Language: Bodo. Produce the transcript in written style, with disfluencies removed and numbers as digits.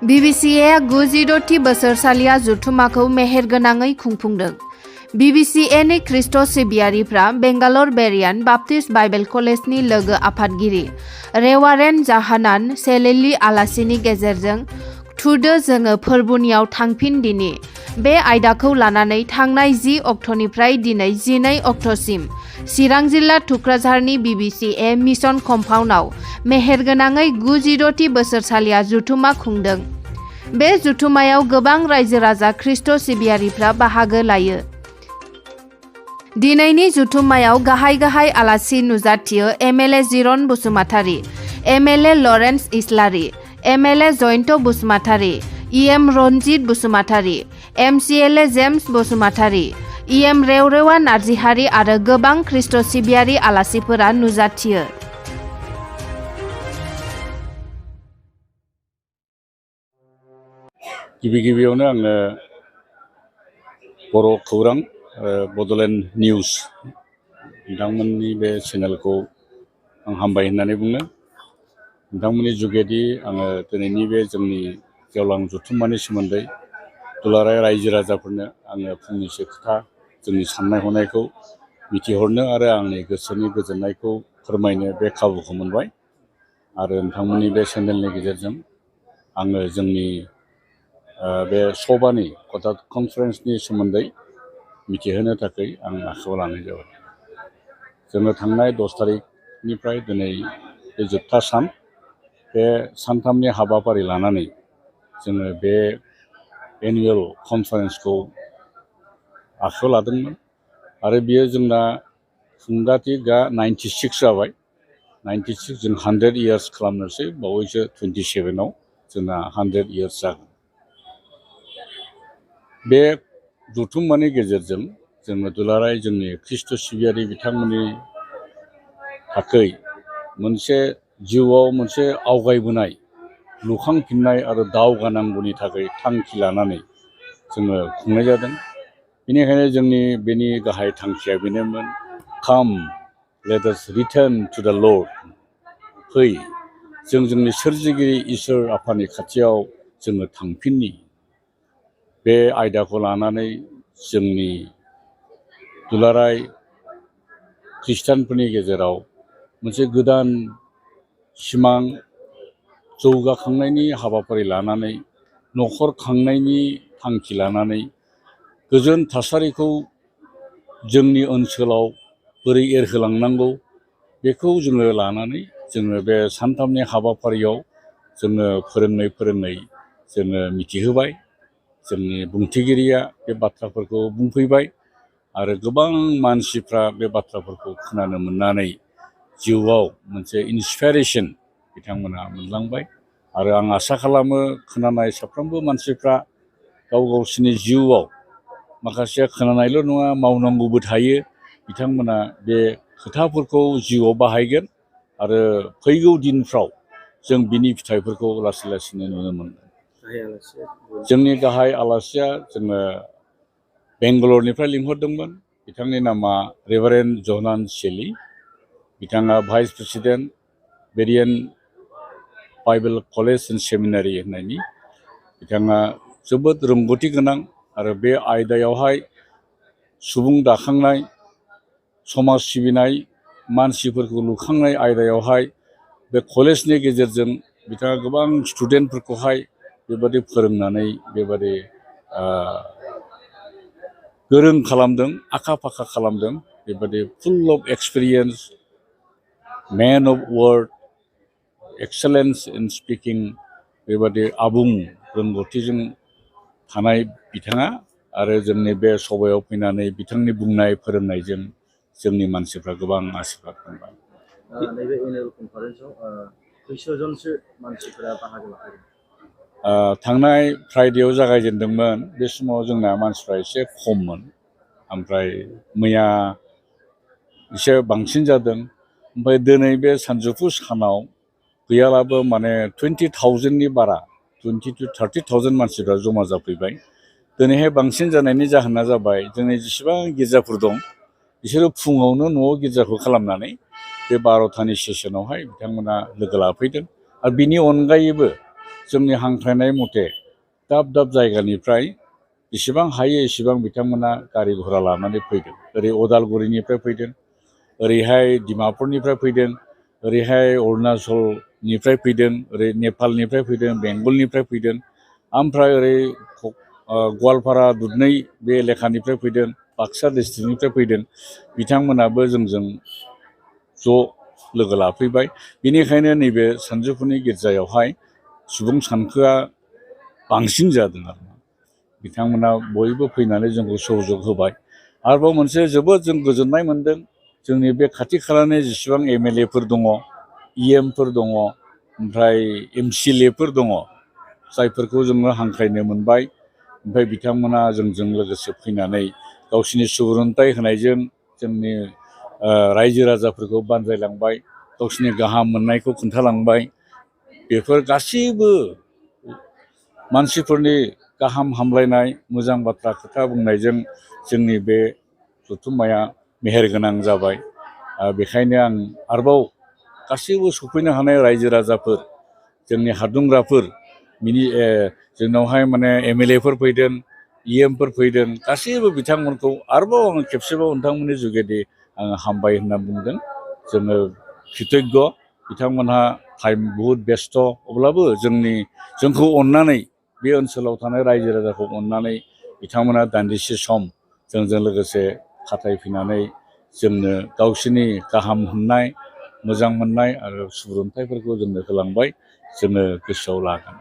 BBCA गुजिद'थि बोसोरसालिया जथुम्माखौ मेहेरगोनाङै खुंफुंदों। BBCA-नि ख्रिस्ट' सिबियारिफ्रा बेंगालर बेरियान बाप्टिस्ट बाइबेल कलेजनि लोगो आफादगिरि रेभारेन्ड जाहानान सेलेलि आलासिनि गेजेरजों थुदो जोङो फोरबुनियाव थांफिन दिनि बे आयदाखौ लानानै थांनाय 10 अक्ट'निफ्राय दिनै 12 अक्ट'सिम चिरां जिल्ला थुक्राझारनि BBCA मिशन कम्पाउन्डआव मेहेरगोनाङै गुजिद'थि बोसोरसालिया जथुम्मा खुंदों। बे जथुम्मायाव गोबां रायजो राजा ख्रिस्ट' सिबियारिफ्रा बाहागो लायो। दिनैनि जथुम्मायाव गाहाय आलासि नुजाथियो MLA Jiron Basumatary, MLA Lawrence Islary, MLA Jayanta Basumatary, EM Ranjit Basumatary, MCLA James Basumatary, EM रेवरेवा नार्जिहारि आरो गोबां ख्रिस्ट' सिबियारि आलासिफोरा नुजाथियो। गिबियावनो आङो बर' खौरां बड'लेण्ड निउस नोंथांमोननि बे चेनेलखौ आं हामबाय होननानै बुङो। नोंथांमोननि जुगेदि आङो दिनैनि बे जोंनि गेवलां जथुम्मानि सोमोन्दै दुलाराय रायजो राजाफोरनो आङो फंनैसो खोथा जोंनि साननाय हनायखौ मिथिहरनो आरो आंनि गोसोनि गोजोननायखौ फोरमायनो बे खाबुखौ मोनबाय। आरो नोंथांमोननि बे चेनेलनि गेजेरजों आङो जोंनि बे सभानि कनफारेन्सनि सोमोन्दै मिथिहोनो थाखाय आं आखायाव लानाय जाबाय। जोङो थांनाय 10 तारिखनिफ्राय दिनै बे जोबथा सान बे सानथामनि हाबाफारि लानानै जोङो बे एनुवेल कनफारेन्सखौ आखायाव लादोंमोन आरो बियो जोंना खुंगाथि 96 जाबाय। 96 जों 100 इयार्स खालामनोसै बावैसो 27आव जोंना 100 इयार्स जागोन। बे जथुम्मानि गेजेरजों जोङो दुलाराय जोंनि ख्रिस्ट' सिबियारि बिथांमोननि थाखै मोनसे जिउआव मोनसे आवगायबोनाय लुखांफिननाय आरो दावगानांगौनि थाखाय थांखि लानानै जोङो खुंनाय जादों। बेनिखायनो जोंनि बेनि गाहाय थांखिया बेनोमोन, काम लेट आस रिटार्न टु द लर्ड। फै जों जोंनि सोरजिगिरि इसोर आफानि खाथियाव जोङो थांफिननि। बे आयदाखौ लानानै जोंनि दुलाराय खृष्टानफोरनि गेजेराव मोनसे गोदान सिमां जौगाखांनायनि हाबाफारि लानानै न'खर खांनायनि थांखि लानानै गोजोन थासारिखौ जोंनि ओनसोलाव बोरै एरहोलांनांगौ बेखौ जोङो लानानै जोङो बे सानथामनि हाबाफारियाव जोङो फोरोङै जोङो मिथिहोबाय। जोंनि बुंथिगिरिया बे बाथ्राफोरखौ बुंफैबाय आरो गोबां मानसिफ्रा बे बाथ्राफोरखौ खोनानो मोननानै जिउआव मोनसे इन्सपिरेसन बिथांमोना मोनलांबाय। आरो आं आसा खालामो खोनानाय साफ्रोमबो मानसिफ्रा गावसिनि जिउआव माखासेया खोनानायल' नङा मावनांगौबो थायो। बिथांमोना बे खोथाफोरखौ जिउआव बाहायगोन आरो फैगौ दिनफ्राव जों बिनि फिथाइफोरखौ लासैनो नुनो मोनगोन। जोंनि गाहाय आलासिया जोङो बेंगालरनिफ्राय लिंहरदोंमोन। बिथांनि नामा रेभारेन्ड जहानान सेली। बिथाङा भाइस प्रेसिडेन्ट बेरियान बाइबेल कलेज एन्ड सेमिनारि होननायनि। बिथाङा जोबोद रोंगौथि गोनां आरो बे आयदायावहाय सुबुं दाखांनाय, समाज सिबिनाय, मानसिफोरखौ लुखांनाय आयदायावहाय बे कलेजनि गेजेरजों बिथाङा गोबां स्टुडेन्टफोरखौहाय बेबादि फोरोंनानै बेबादि गोरों खालामदों, आखा फाखा खालामदों। बेबादि full of experience, man of word, excellence in speaking, बेबादि आबुं रोंगौथिजों थानाय बिथाङा। आरो जोंनि बे सभायाव फैनानै बिथांनि बुंनाय फोरोंनायजों जोंनि मानसिफ्रा गोबां आशीर्बाद मोनबाय। नैबे एनुवेल कनफारेन्सआव खैसोजनसो मानसिफोरा बाहागो लाफैदों? थांनाय फ्राइडेआव जागायजेनदोंमोन। बे समाव जोंना मानसिफ्रा एसे खममोन। ओमफ्राय मैया एसे बांसिन जादों। ओमफ्राय दिनै बे सानजौफु सानाव गैयालाबो माने 20,000नि बारा 20 to 30,000 मानसिफ्रा जमा जाफैबाय। दिनैहाय बांसिन जानायनि जाहोना जाबाय जोंनि जेसेबां गिर्जाफोर दं बिसोरो फुङावनो न'आव गिर्जाखौ खालामनानै बे 12थानि सेसनावहाय बिथांमोना लोगो लाफैदों। आरो बिनि अनगायैबो जोंनि हांख्रायनाय मथे दाब दाब जायगानिफ्राय जेसेबां हायो एसेबां बिथांमोना गारि घरा लानानै फैदों। ओरै अदालगुरिनिफ्राय फैदों, ओरैहाय डिमापुरनिफ्राय फैदों, ओरैहाय अरुणाचलनिफ्राय फैदों, ओरै नेपालनिफ्राय फैदों, बेंगलनिफ्राय फैदों, ओमफ्राय ओरै गवालपारा दुधनै बे एलेकानिफ्राय फैदों, बाक्सा डिस्ट्रिक्टनिफ्राय फैदों। बिथांमोनाबो जोंजों ज' लोगो लाफैबाय। बेनिखायनो नैबे सानजौफुनि गिर्जायावहाय सुबुं सानखोआ बांसिन जादों आरो बिथांमोना बयबो फैनानै जोंखौ सहयोग होबाय। आरोबाव मोनसे जोबोद जों गोजोननाय मोन्दों, जोंनि बे खाथि खालानि जेसेबां एमएलएफोर दङ, इएमफोर दङ, ओमफ्राय एमसिएलएफोर दङ, जायफोरखौ जोङो हांख्रायनो मोनबाय। ओमफ्राय बिथांमोना जोंजों लोगोसे फैनानै गावसिनि सुबुरुनथाइ होनायजों जोंनि रायजो राजाफोरखौ बानजायलांबाय, गावसिनि गाहाम मोननायखौ खोन्थालांबाय। बेफोर गासैबो मानसिफोरनि गाहाम हामलायनाय, मोजां बाथ्रा खोथा बुंनायजों जोंनि बे जथुम्माया मेहेरगोनां जाबाय। बेखायनो आं आरोबाव गासैबो सफैनो हानाय रायजो राजाफोर, जोंनि हादुंग्राफोर, जोंनावहाय माने एमएलएफोर फैदों, इएमफोर फैदों, गासैबो बिथांमोनखौ आरोबाव आङो खेबसेबाव नोंथांमोननि जुगेदि आङो हामबाय होनना बुंदों। जोङो कृतज्ञ। बिथांमोनहा टाइम बहुद बेस्थ', अब्लाबो जोंखौ अननानै, बे ओनसोलाव थानाय रायजो राजाखौ अननानै बिथांमोना दान्दिसे सम जोंजों लोगोसे खाथायफैनानै जोंनो गावसोरनि गाहाम मोननाय, मोजां मोननाय आरो सुबुरुनथाइफोरखौ जोंनो होलांबाय। जोङो गोसोआव लागोन।